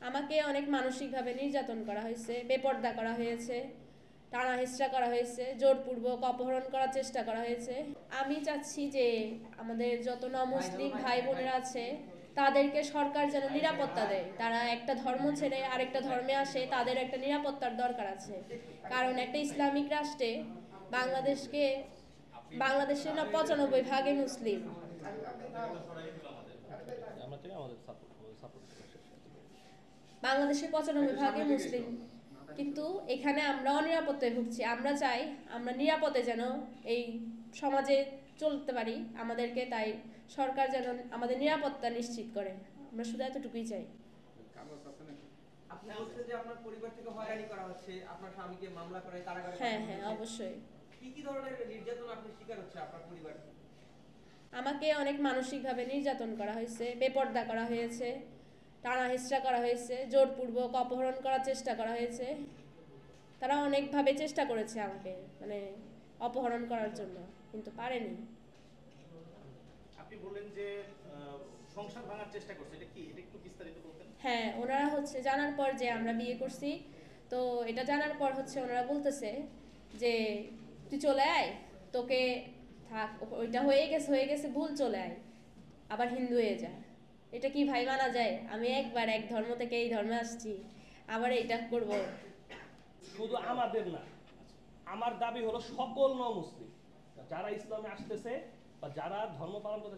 আমাকে অনেক মানসিকভাবে নির্যাতন করা হয়েছে, বেপর্দা করা হয়েছে, টানা হেঁচড়া করা হয়েছে, জোরপূর্বক অপহরণ করার চেষ্টা করা হয়েছে। আমি চাচ্ছি যে আমাদের যত মুসলিম ভাই বোনেরা আছে তাদেরকে সরকার যেন নিরাপত্তা দেয়। তারা একটা ধর্ম ছেড়ে আরেকটা ধর্মে আসে, তাদের একটা নিরাপত্তার দরকার আছে। কারণ একটা ইসলামিক রাষ্ট্রে বাংলাদেশে না 95% মুসলিম। বাংলাদেশে 95% মুসলিম, কিন্তু এখানে আমরা অনিরাপত্তায় ভুগছি। আমরা চাই আমরা নিরাপদে যেন এই সমাজে চলতে পারি, আমাদেরকে তাই সরকার যেন আমাদের নিরাপত্তা নিশ্চিত করে। আমরা শুধু এতটুকুই চাই। আপনি বলছেন যে আপনার পরিবার থেকে হয়রানি করা হচ্ছে, আপনার স্বামীকে মামলা করে কারাগারে হ্যাঁ পাঠানো হ্যাঁ, হচ্ছে। অবশ্যই। কি ধরনের নির্যাতন আপনি শিকার হচ্ছে আপনার পরিবার? আমাকে অনেক মানসিকভাবে নির্যাতন করা হয়েছে, বেপর্দা করা হয়েছে, টানা হেঁচড়া করা হয়েছে, জোরপূর্বক অপহরণ করার চেষ্টা করা হয়েছে। তারা অনেকভাবে চেষ্টা করেছে আমাকে অপহরণ করার জন্য, কিন্তু পারেনি। আপনি বললেন যে সংসার ভাঙার চেষ্টা করছে, এটা কি, এটা একটু বিস্তারিত বলতেন? হ্যাঁ, ওনারা জানার পর যে আমরা বিয়ে করছি, তো এটা জানার পর ওনারা বলতেছে যে তুই চলে আয়, তোকে থাক, ওইটা হয়ে গেছে ভুল, চলে আয়, আবার হিন্দু হয়ে যা। এটা কি ভাই মানা যায়? আমি একবার এক ধর্ম থেকে এই ধর্মে আসছি, আবার এইটা করব? শুধু আমাদের না, আমার দাবি হলো সকল মুসলিম যারা ইসলামে আসতেছে বা যারা ধর্ম পালন করতে